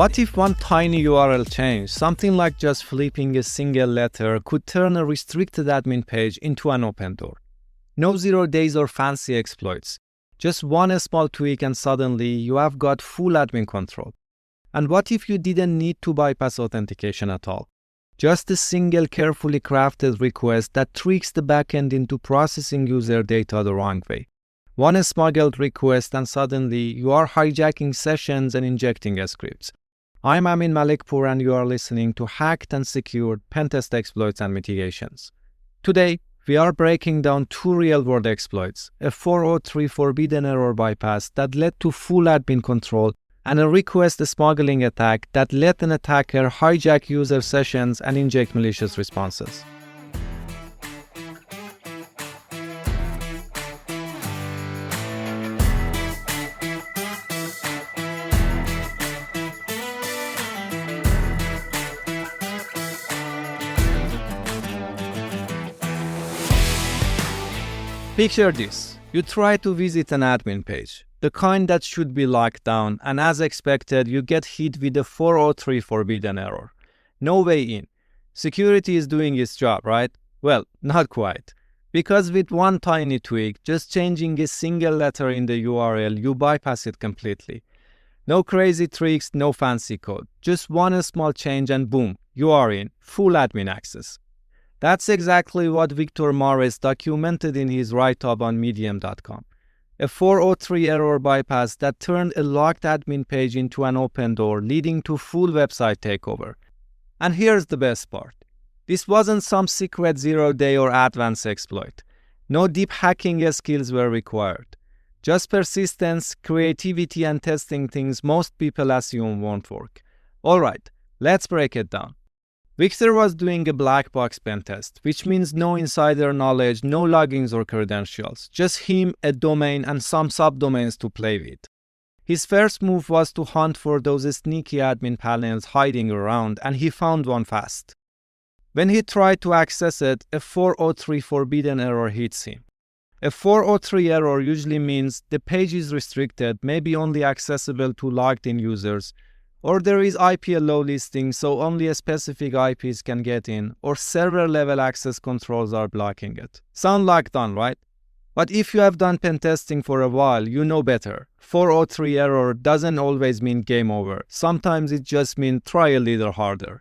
What if one tiny URL change, something like just flipping a single letter, could turn a restricted admin page into an open door? No 0 days or fancy exploits. Just one small tweak and suddenly you have got full admin control. And what if you didn't need to bypass authentication at all? Just a single carefully crafted request that tricks the backend into processing user data the wrong way. One smuggled request and suddenly you are hijacking sessions and injecting scripts. I'm Amin Malikpour and you are listening to Hacked and Secured Pentest Exploits and Mitigations. Today, we are breaking down two real-world exploits, a 403 forbidden error bypass that led to full admin control and a request smuggling attack that let an attacker hijack user sessions and inject malicious responses. Picture this. You try to visit an admin page, the kind that should be locked down, and as expected, you get hit with a 403 forbidden error. No way in. Security is doing its job, right? Well, not quite. Because with one tiny tweak, just changing a single letter in the URL, you bypass it completely. No crazy tricks, no fancy code. Just one small change and boom, you are in. Full admin access. That's exactly what Victor Mares documented in his write-up on medium.com. A 403 error bypass that turned a locked admin page into an open door, leading to full website takeover. And here's the best part. This wasn't some secret 0-day or advanced exploit. No deep hacking skills were required. Just persistence, creativity, and testing things most people assume won't work. Alright, let's break it down. Victor was doing a black box pen test, which means no insider knowledge, no logins or credentials, just him, a domain, and some subdomains to play with. His first move was to hunt for those sneaky admin panels hiding around, and he found one fast. When he tried to access it, a 403 forbidden error hits him. A 403 error usually means the page is restricted, maybe only accessible to logged-in users, or there is IP allow listing so only a specific IPs can get in, or server-level access controls are blocking it. Sound like done, right? But if you have done pen testing for a while, you know better. 403 error doesn't always mean game over. Sometimes it just means try a little harder.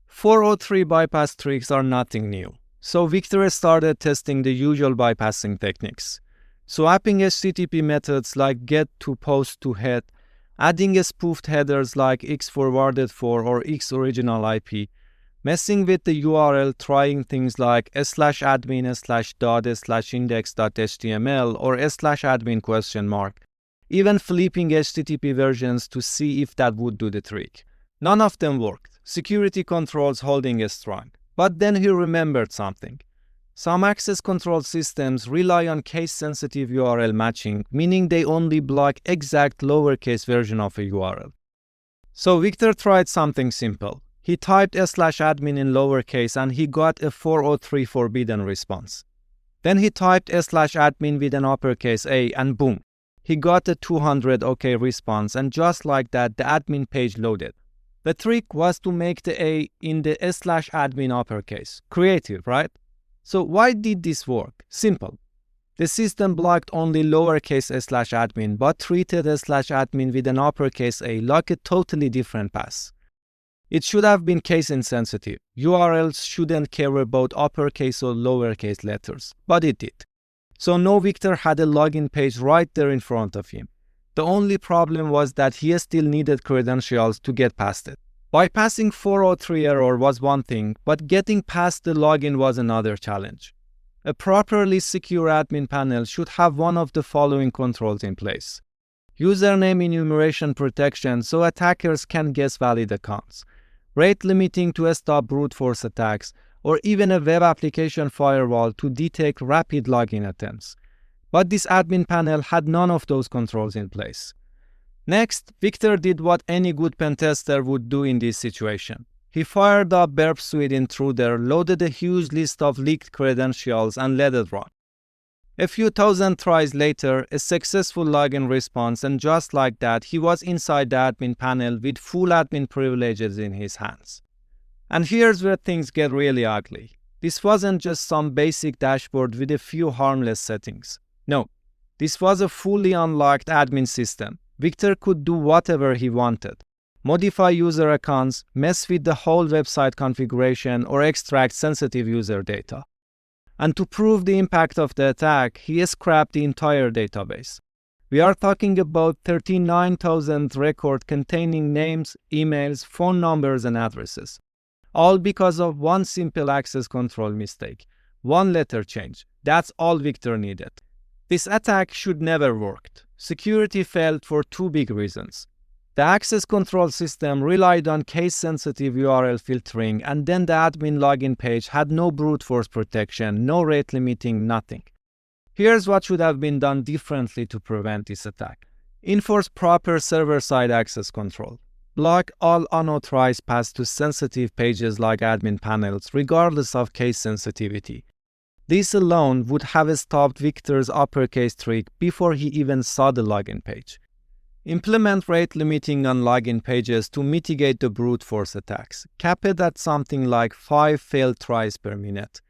403 bypass tricks are nothing new. So Victor started testing the usual bypassing techniques. Swapping HTTP methods like get to post to head, adding spoofed headers like x forwarded for or x original IP, messing with the URL, trying things like /admin/dot/index.html or /admin ? Even flipping HTTP versions to see if that would do the trick. None of them worked. Security controls holding strong. But then he remembered something. Some access control systems rely on case-sensitive URL matching, meaning they only block exact lowercase version of a URL. So Victor tried something simple. He typed /admin in lowercase and he got a 403 forbidden response. Then he typed /admin with an uppercase A and boom, he got a 200 OK response, and just like that, the admin page loaded. The trick was to make the A in the /admin uppercase. Creative, right? So why did this work? Simple. The system blocked only lowercase /admin, but treated /admin with an uppercase A like a totally different pass. It should have been case insensitive. URLs shouldn't care about uppercase or lowercase letters, but it did. So now Victor had a login page right there in front of him. The only problem was that he still needed credentials to get past it. Bypassing 403 error was one thing, but getting past the login was another challenge. A properly secure admin panel should have one of the following controls in place. Username enumeration protection so attackers can guess valid accounts. Rate limiting to stop brute force attacks, or even a web application firewall to detect rapid login attempts. But this admin panel had none of those controls in place. Next, Victor did what any good pen tester would do in this situation. He fired up Burp Suite Intruder, loaded a huge list of leaked credentials, and let it run. A few thousand tries later, a successful login response, and just like that, he was inside the admin panel with full admin privileges in his hands. And here's where things get really ugly. This wasn't just some basic dashboard with a few harmless settings. No, this was a fully unlocked admin system. Victor could do whatever he wanted. Modify user accounts, mess with the whole website configuration, or extract sensitive user data. And to prove the impact of the attack, he scrapped the entire database. We are talking about 39,000 records containing names, emails, phone numbers, and addresses. All because of one simple access control mistake. One letter change. That's all Victor needed. This attack should never worked. Security failed for two big reasons. The access control system relied on case-sensitive URL filtering, and then the admin login page had no brute force protection, no rate limiting, nothing. Here's what should have been done differently to prevent this attack. Enforce proper server-side access control. Block all unauthorized paths to sensitive pages like admin panels, regardless of case sensitivity. This alone would have stopped Victor's uppercase trick before he even saw the login page. Implement rate limiting on login pages to mitigate the brute force attacks. Cap it at something like 5 failed tries per minute.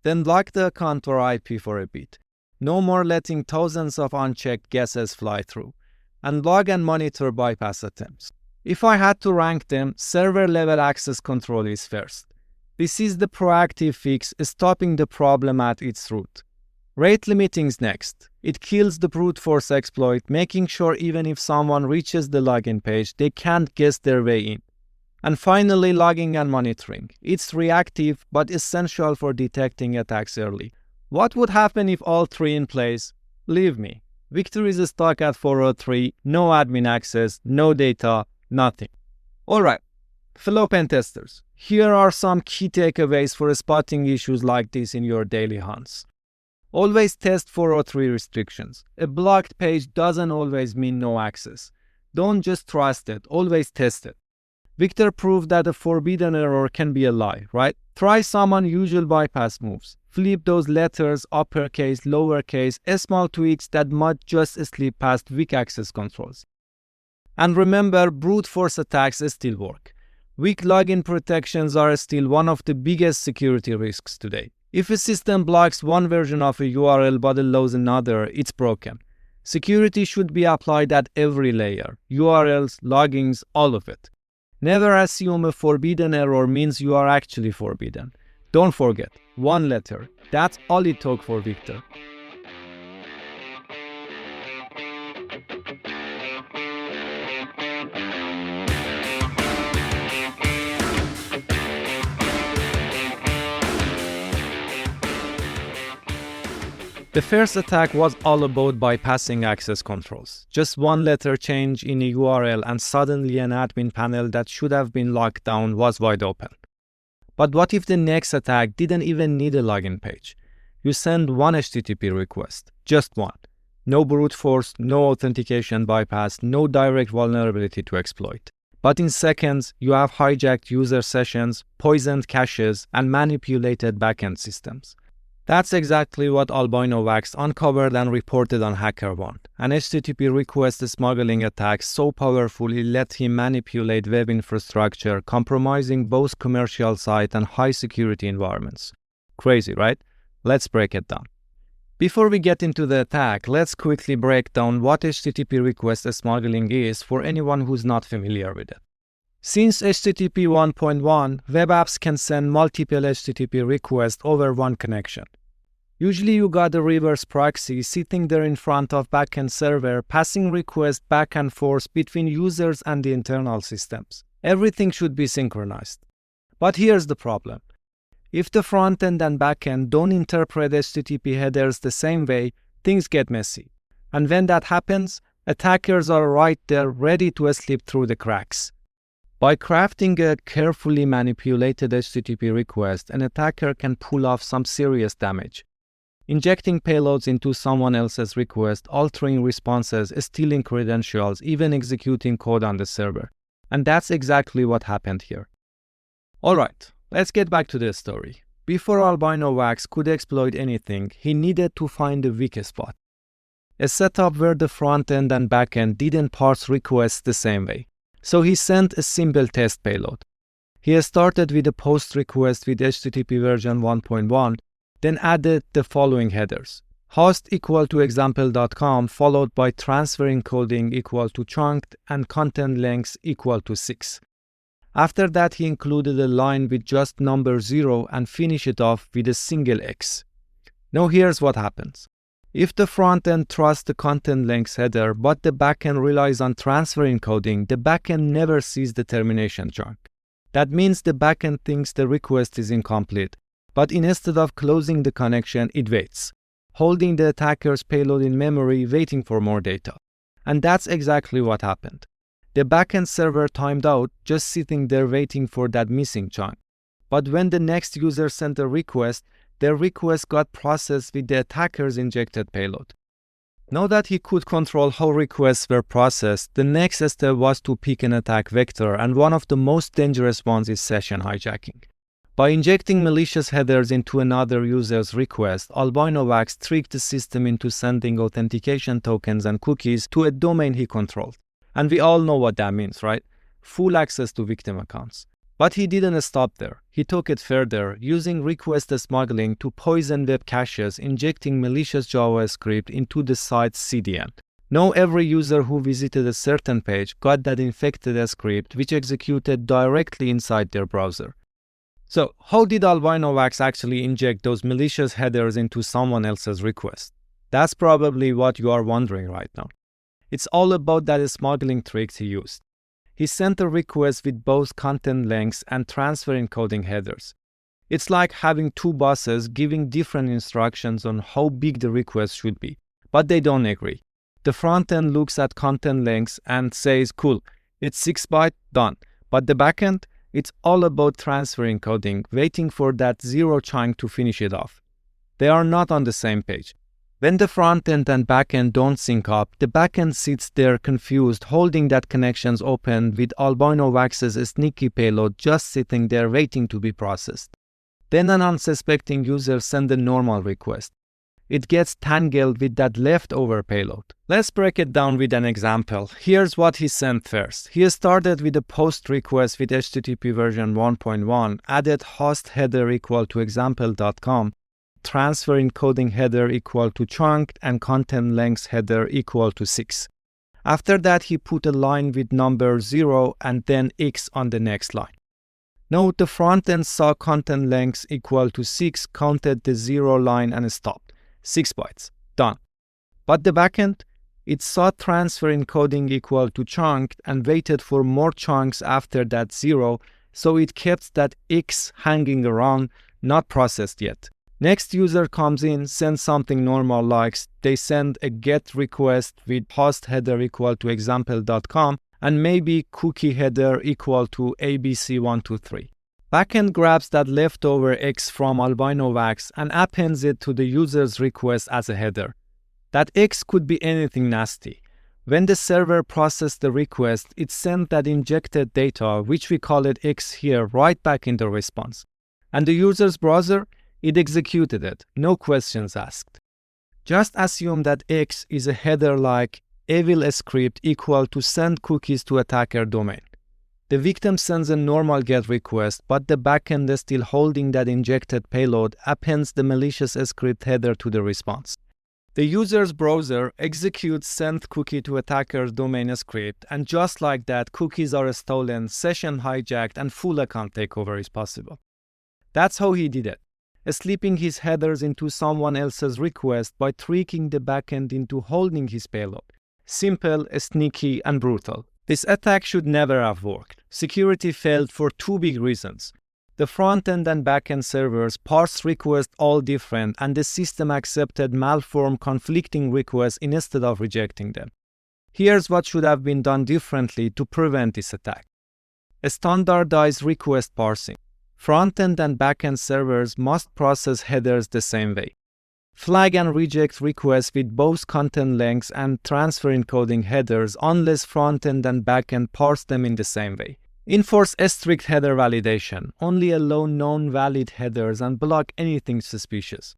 Then lock the account or IP for a bit. No more letting thousands of unchecked guesses fly through. And log and monitor bypass attempts. If I had to rank them, server-level access control is first. This is the proactive fix, stopping the problem at its root. Rate limiting's next. It kills the brute force exploit, making sure even if someone reaches the login page, they can't guess their way in. And finally, logging and monitoring. It's reactive, but essential for detecting attacks early. What would happen if all three in place? Leave me. Victor is stuck at 403, no admin access, no data, nothing. Alright, fellow pentesters, here are some key takeaways for spotting issues like this in your daily hunts. Always test 403 restrictions. A blocked page doesn't always mean no access. Don't just trust it, always test it. Victor proved that a forbidden error can be a lie, right? Try some unusual bypass moves. Flip those letters, uppercase, lowercase, small tweaks that might just slip past weak access controls. And remember, brute force attacks still work. Weak login protections are still one of the biggest security risks today. If a system blocks one version of a URL but allows another, it's broken. Security should be applied at every layer. URLs, logins, all of it. Never assume a forbidden error means you are actually forbidden. Don't forget, one letter. That's all it took for Victor. The first attack was all about bypassing access controls. Just one letter change in a URL and suddenly an admin panel that should have been locked down was wide open. But what if the next attack didn't even need a login page? You send one HTTP request, just one. No brute force, no authentication bypass, no direct vulnerability to exploit. But in seconds, you have hijacked user sessions, poisoned caches, and manipulated backend systems. That's exactly what AlbinoVax uncovered and reported on HackerOne. An HTTP request smuggling attack so powerful it let him manipulate web infrastructure, compromising both commercial site and high security environments. Crazy, right? Let's break it down. Before we get into the attack, let's quickly break down what HTTP request smuggling is for anyone who's not familiar with it. Since HTTP 1.1, web apps can send multiple HTTP requests over one connection. Usually you got a reverse proxy sitting there in front of backend server, passing requests back and forth between users and the internal systems. Everything should be synchronized. But here's the problem. If the frontend and backend don't interpret HTTP headers the same way, things get messy. And when that happens, attackers are right there ready to slip through the cracks. By crafting a carefully manipulated HTTP request, an attacker can pull off some serious damage. Injecting payloads into someone else's request, altering responses, stealing credentials, even executing code on the server. And that's exactly what happened here. Alright, let's get back to the story. Before Albino Wax could exploit anything, he needed to find the weak spot. A setup where the front end and back end didn't parse requests the same way. So he sent a simple test payload. He started with a post request with HTTP version 1.1, then added the following headers. Host equal to example.com followed by transfer encoding equal to chunked and content length equal to 6. After that, he included a line with just number 0 and finished it off with a single X. Now here's what happens. If the front end trusts the content length header but the backend relies on transfer encoding, the backend never sees the termination chunk. That means the backend thinks the request is incomplete, but instead of closing the connection, it waits, holding the attacker's payload in memory, waiting for more data. And that's exactly what happened. The backend server timed out, just sitting there waiting for that missing chunk. But when the next user sent a request, their request got processed with the attacker's injected payload. Now that he could control how requests were processed, the next step was to pick an attack vector, and one of the most dangerous ones is session hijacking. By injecting malicious headers into another user's request, Albino Wax tricked the system into sending authentication tokens and cookies to a domain he controlled. And we all know what that means, right? Full access to victim accounts. But he didn't stop there. He took it further, using request smuggling to poison web caches, injecting malicious JavaScript into the site's CDN. Now every user who visited a certain page got that infected script, which executed directly inside their browser. So, how did Albino Wax actually inject those malicious headers into someone else's request? That's probably what you are wondering right now. It's all about that smuggling tricks he used. He sent a request with both content lengths and transfer encoding headers. It's like having two bosses giving different instructions on how big the request should be, but they don't agree. The front end looks at content lengths and says, cool, it's 6 byte, done. But the back end, it's all about transfer encoding, waiting for that 0 chunk to finish it off. They are not on the same page. When the front end and back end don't sync up, the back end sits there confused, holding that connections open with Albino Wax's sneaky payload just sitting there waiting to be processed. Then an unsuspecting user sends a normal request. It gets tangled with that leftover payload. Let's break it down with an example. Here's what he sent first. He started with a post request with HTTP version 1.1, added host header equal to example.com, transfer encoding header equal to chunked, and content length header equal to 6. After that, he put a line with number 0 and then X on the next line. Now the front end saw content length equal to 6, counted the 0 line and stopped. 6 bytes. Done. But the backend, it saw transfer encoding equal to chunked and waited for more chunks after that 0, so it kept that X hanging around, not processed yet. Next user comes in, sends something normal like they send a GET request with host header equal to example.com and maybe cookie header equal to ABC123. Backend grabs that leftover X from Albino Wax and appends it to the user's request as a header. That X could be anything nasty. When the server processed the request, it sent that injected data, which we call it X here, right back in the response. And the user's browser, it executed it, no questions asked. Just assume that X is a header like evil script equal to send cookies to attacker domain. The victim sends a normal GET request, but the backend is still holding that injected payload, appends the malicious script header to the response. The user's browser executes send cookie to attacker's domain script, and just like that, cookies are stolen, session hijacked, and full account takeover is possible. That's how he did it, slipping his headers into someone else's request by tricking the backend into holding his payload. Simple, sneaky, and brutal. This attack should never have worked. Security failed for two big reasons. The front-end and back-end servers parsed requests all different, and the system accepted malformed conflicting requests instead of rejecting them. Here's what should have been done differently to prevent this attack. A standardized request parsing. Front-end and back-end servers must process headers the same way. Flag and reject requests with both content lengths and transfer encoding headers unless front-end and back-end parse them in the same way. Enforce a strict header validation. Only allow known valid headers and block anything suspicious.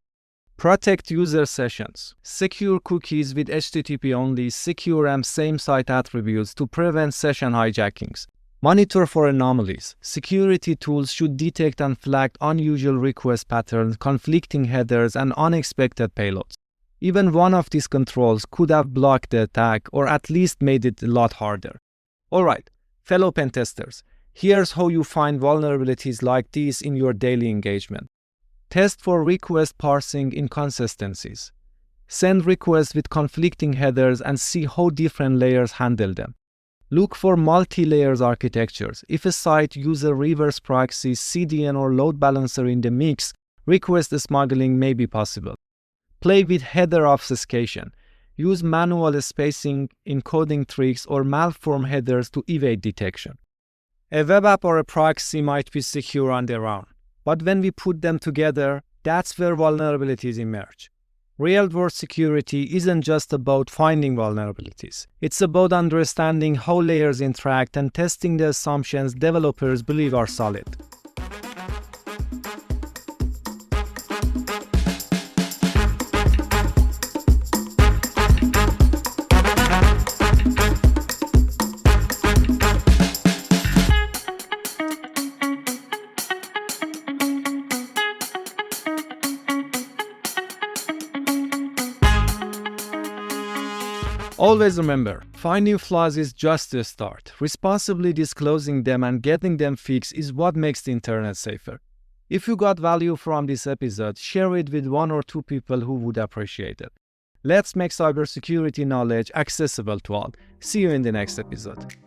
Protect user sessions. Secure cookies with HTTP only, secure and same site attributes to prevent session hijackings. Monitor for anomalies. Security tools should detect and flag unusual request patterns, conflicting headers, and unexpected payloads. Even one of these controls could have blocked the attack or at least made it a lot harder. Alright, fellow pentesters, here's how you find vulnerabilities like these in your daily engagement. Test for request parsing inconsistencies. Send requests with conflicting headers and see how different layers handle them. Look for multi-layers architectures. If a site uses a reverse proxy, CDN, or load balancer in the mix, request smuggling may be possible. Play with header obfuscation. Use manual spacing, encoding tricks, or malformed headers to evade detection. A web app or a proxy might be secure on their own, but when we put them together, that's where vulnerabilities emerge. Real-world security isn't just about finding vulnerabilities. It's about understanding how layers interact and testing the assumptions developers believe are solid. Always remember, finding flaws is just a start. Responsibly disclosing them and getting them fixed is what makes the internet safer. If you got value from this episode, share it with 1 or 2 people who would appreciate it. Let's make cybersecurity knowledge accessible to all. See you in the next episode.